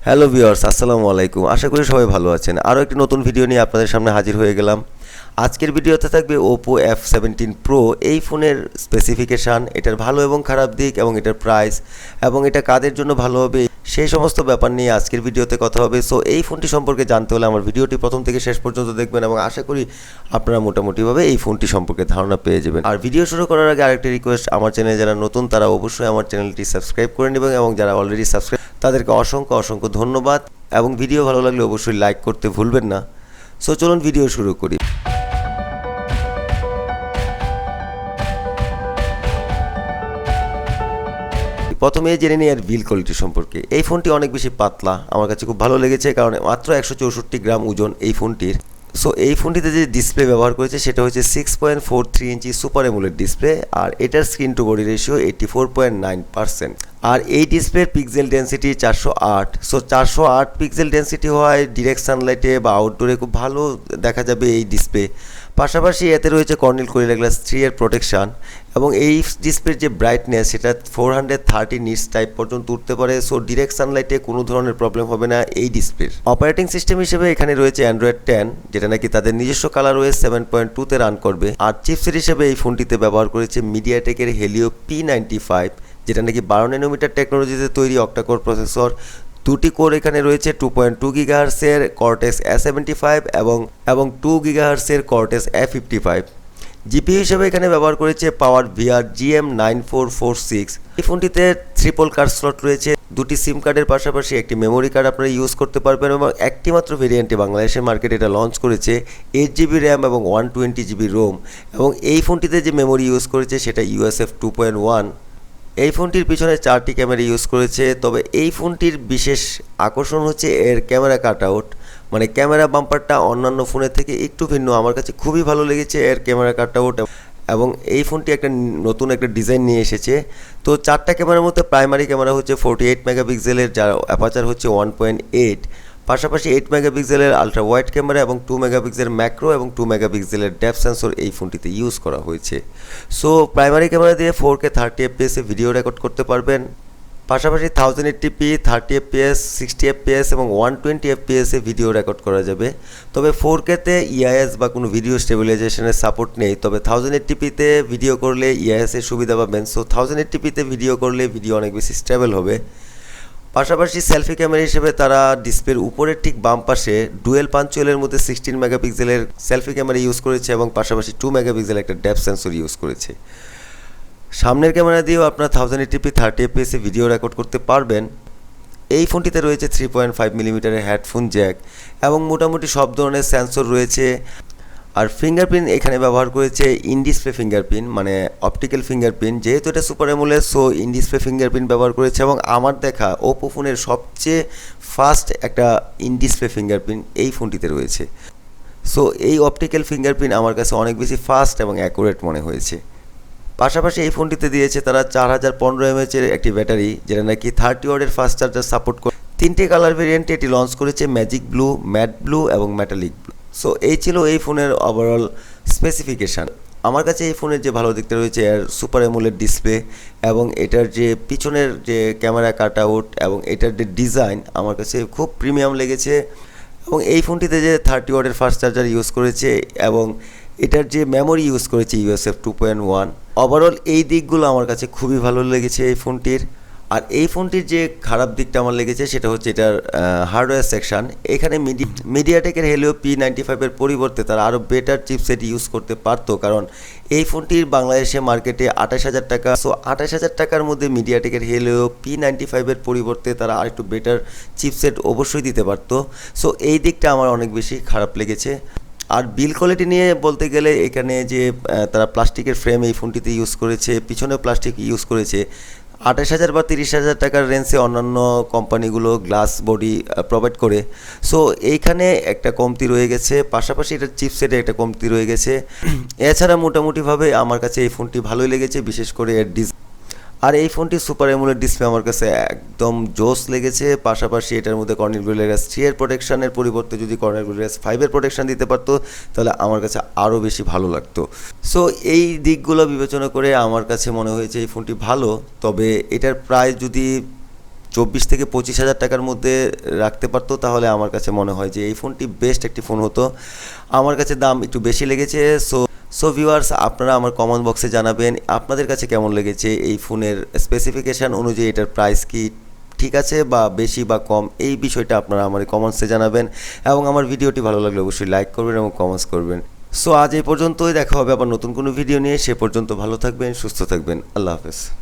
Hello viewers, আসসালামু আলাইকুম। আশা করি সবাই ভালো আছেন। আরও একটি নতুন ভিডিও নিয়ে আপনাদের সামনে হাজির হয়ে গেলাম। আজকের ভিডিওতে থাকবে OPPO F17 Pro। এই ফোনের স্পেসিফিকেশান, এটার ভালো এবং খারাপ দিক এবং এটার প্রাইস এবং এটা কাদের জন্য ভালো হবে, সেই সমস্ত ব্যাপার নিয়ে আজকের ভিডিওতে কথা হবে। সো এই ফোনটি সম্পর্কে জানতে হলে আমার ভিডিওটি প্রথম থেকে শেষ পর্যন্ত দেখবেন এবং আশা করি আপনারা মোটামুটিভাবে এই ফোনটি সম্পর্কে ধারণা পেয়ে যাবেন। আর ভিডিও শুরু করার আগে আরেকটি রিকোয়েস্ট, আমার চ্যানেলে যারা নতুন তারা অবশ্যই আমার চ্যানেলটি সাবস্ক্রাইব করে নেবেন এবং যারা অলরেডি সাবস্ক্রাইব তাদেরকে অসংখ্য অসংখ্য ধন্যবাদ এবং ভিডিও ভালো লাগলে অবশ্যই লাইক করতে ভুলবেন না। সো চলুন ভিডিও শুরু করি। প্রথমে জেনে নিই এর বিল্ড কোয়ালিটি সম্পর্কে। এই ফোনটি অনেক বেশি পাতলা, আমার কাছে খুব ভালো লেগেছে কারণ মাত্র 164 গ্রাম ওজন এই ফোনটির। সো এই ফোনটিতে যে ডিসপ্লে ব্যবহার করেছে সেটা হচ্ছে 6.43 ইঞ্চি সুপার অ্যামোলেড ডিসপ্লে আর এটার স্ক্রিন টু বডি রেশিও 84.9%। আর এই ডিসপ্লের pixel density 408। So 408 pixel density হওয়ায় ডিরেক্ট সানলাইটে বা আউটডোরে খুব ভালো দেখা যাবে এই ডিসপ্লে। পাশাপাশি এতে রয়েছে কর্নিল গরিলা গ্লাস 3 এর প্রোটেকশান এবং এই ডিসপ্লের যে ব্রাইটনেস সেটা 430 নিটস টাইপ পর্যন্ত উঠতে পারে। সো ডিরেক্ট সানলাইটে কোনো ধরনের প্রবলেম হবে না এই ডিসপ্লের। অপারেটিং সিস্টেম হিসেবে এখানে রয়েছে অ্যান্ড্রয়েড 10, যেটা নাকি তাদের নিজস্ব কালার ওএস 7.2-তে রান করবে। আর চিপসেট হিসেবে এই ফোনটিতে ব্যবহার করেছে মিডিয়াটেকের হেলিও P95, যেটা নাকি 12 ন্যানোমিটার টেকনোলজিতে তৈরি অক্টাকোর প্রসেসর। দুটি কোর এখানে রয়েছে 2.2 গিগাহার্টসের কর্টেক্স A75 এবং 2 গিগাহার্টসের কর্টেক্স A55। জিপিইউ হিসেবে এখানে ব্যবহার করেছে পাওয়ার ভিআর GM9446। এই ফোনটিতে ট্রিপল কার্ড স্লট রয়েছে, দুটি সিম কার্ডের পাশাপাশি একটি মেমোরি কার্ড আপনারা ইউজ করতে পারবেন এবং একটি মাত্র ভেরিয়েন্টে বাংলাদেশের মার্কেটে এটা লঞ্চ করেছে 8GB র্যাম এবং 120GB রোম। এবং এই ফোনটিতে যে মেমোরি ইউজ করেছে সেটা USF 2.1। এই ফোনটির পিছনে 4টি ক্যামেরা ইউজ করেছে। তবে এই ফোনটির বিশেষ আকর্ষণ হচ্ছে এর ক্যামেরা কাট আউট, মানে ক্যামেরা বাম্পারটা অন্যান্য ফোনের থেকে একটু ভিন্ন। আমার কাছে খুবই ভালো লেগেছে এর ক্যামেরা কাট আউট এবং এই ফোনটি একটা নতুন একটা ডিজাইন নিয়ে এসেছে। তো 4টা ক্যামেরার মধ্যে প্রাইমারি ক্যামেরা হচ্ছে 48 মেগাপিক্সেলের, যার অ্যাপারচার হচ্ছে 1.8। পাশাপাশি 8 মেগাপিক্সেলের আলট্রা ওয়াইড ক্যামেরা এবং 2 মেগাপিক্সেলের ম্যাক্রো এবং 2 মেগাপিক্সেলের ডেপথ সেন্সর এই ফোনটিতে ইউজ করা হয়েছে। সো প্রাইমারি ক্যামেরা দিয়ে 4K 30 FPS এ ভিডিও রেকর্ড করতে পারবেন। পাশাপাশি 1080p 30 FPS 60 FPS এবং 120 FPS এ ভিডিও রেকর্ড করা যাবে। তবে 4Kতে ইআইএস বা কোনো ভিডিও স্টেবিলাইজেশনের সাপোর্ট নেই। তবে 1080pতে ভিডিও করলে ইআইএস এর সুবিধা পাবেন। সো 1080pতে ভিডিও করলে ভিডিও অনেক বেশি স্টেবল হবে। পাশাপাশি সেলফি ক্যামেরা হিসেবে তারা ডিসপ্লের উপরের ঠিক বাম পাশে ডুয়েল পাঞ্চুয়েলের মধ্যে 16 মেগাপিক্সেলের সেলফি ক্যামেরা ইউজ করেছে এবং পাশাপাশি 2 মেগাপিক্সেলের একটা ডেপথ সেন্সর ইউজ করেছে। সামনের ক্যামেরা দিয়েও আপনার 1080p 30 fps এ ভিডিও রেকর্ড করতে পারবেন। এই ফোনটিতে রয়েছে 3.5 মিলিমিটারের হেডফোন জ্যাক এবং মোটামুটি সব ধরনের সেন্সর রয়েছে। আর ফিঙ্গারপ্রিন্ট এখানে ব্যবহার করেছে ইন ডিসপ্লে ফিঙ্গারপ্রিন্ট, মানে অপটিক্যাল ফিঙ্গারপ্রিন্ট। যেহেতু এটা super AMOLED so in display fingerprint ব্যবহার করেছে এবং আমার দেখা ওপো ফোনের সবচেয়ে ফাস্ট একটা ইন ডিসপ্লে ফিঙ্গারপ্রিন্ট এই ফোনটিতে রয়েছে। সো এই অপটিক্যাল ফিঙ্গারপ্রিন্ট আমার কাছে অনেক বেশি ফাস্ট এবং অ্যাকুরেট মনে হয়েছে। পাশাপাশি এই ফোনটিতে দিয়েছে তারা 4015 mAh এর একটি ব্যাটারি, যেটা নাকি 30 ওয়াটের ফাস্ট চার্জার সাপোর্ট করে। 3টে কালার ভেরিয়েন্টে এটি লঞ্চ করেছে, ম্যাজিক ব্লু, ম্যাট ব্লু এবং মেটালিক ব্লু। সো এই ছিল এই ফোনের ওভারঅল স্পেসিফিকেশান। আমার কাছে এই ফোনের যে ভালো দিকটা রয়েছে এর সুপার অ্যামোলেড ডিসপ্লে এবং এটার যে পিছনের যে ক্যামেরা কাট আউট এবং এটার যে ডিজাইন আমার কাছে খুব প্রিমিয়াম লেগেছে। এবং এই ফোনটিতে যে 30 ওয়াটের ফাস্ট চার্জার ইউজ করেছে এবং এটার যে মেমোরি ইউজ করেছে USF 2.1, ওভারঅল এই দিকগুলো আমার কাছে খুবই ভালো লেগেছে এই ফোনটির। আর এই ফোনটির যে খারাপ দিকটা আমার লেগেছে সেটা হচ্ছে এটার হার্ডওয়্যার সেকশন। এখানে মিডিয়াটেকের হেলিও P95 এর পরিবর্তে তারা আরও বেটার চিপসেট ইউজ করতে পারতো, কারণ এই ফোনটির বাংলাদেশে মার্কেটে 28,000 টাকা। সো 28,000 টাকার মধ্যে মিডিয়াটেকের হেলিও P95 এর পরিবর্তে তারা আর একটু বেটার চিপসেট অবশ্যই দিতে পারতো। সো এই দিকটা আমার অনেক বেশি খারাপ লেগেছে। আর বিল কোয়ালিটি নিয়ে বলতে গেলে এখানে যে তারা প্লাস্টিকের ফ্রেম এই ফোনটিতে ইউজ করেছে, পিছনে প্লাস্টিক ইউজ করেছে। 28,000 বা 30,000 টাকার রেঞ্জে অন্যান্য কোম্পানিগুলো গ্লাস বডি প্রোভাইড করে। সো এইখানে একটা কমতি রয়ে গেছে, পাশাপাশি এটার চিপসেটে একটা কমতি রয়ে গেছে। এছাড়া মোটামুটিভাবে আমার কাছে এই ফোনটি ভালোই লেগেছে, বিশেষ করে এর ডিজাইন। আর এই ফোনটি সুপার অ্যামোলেড ডিসপ্লে আমার কাছে একদম জোস লেগেছে। পাশাপাশি এটার মধ্যে কর্নিল গরিলা গ্লাস 3 এর প্রোটেকশনের পরিবর্তে যদি কর্নিল গরিলা গ্লাস 5 এর প্রোটেকশন দিতে পারতো তাহলে আমার কাছে আরও বেশি ভালো লাগতো। সো এই দিকগুলো বিবেচনা করে আমার কাছে মনে হয়েছে এই ফোনটি ভালো। তবে এটার প্রাইস যদি 24 থেকে 25 হাজার টাকার মধ্যে রাখতে পারতো তাহলে আমার কাছে মনে হয় যে এই ফোনটি বেস্ট একটি ফোন হতো। আমার কাছে দাম একটু বেশি লেগেছে। সো ভিউয়ার্স, আপনারা আমার কমেন্ট বক্সে জানাবেন আপনাদের কাছে কেমন লেগেছে, এই ফোনের স্পেসিফিকেশান অনুযায়ী এটার প্রাইস কি ঠিক আছে বা বেশি বা কম, এই বিষয়টা আপনারা আমার কমেন্টসে জানাবেন। এবং আমার ভিডিওটি ভালো লাগলে অবশ্যই লাইক করবেন এবং কমেন্টস করবেন। সো আজ এই পর্যন্তই, দেখা হবে আবার নতুন কোনো ভিডিও নিয়ে। সে পর্যন্ত ভালো থাকবেন, সুস্থ থাকবেন। আল্লাহ হাফেজ।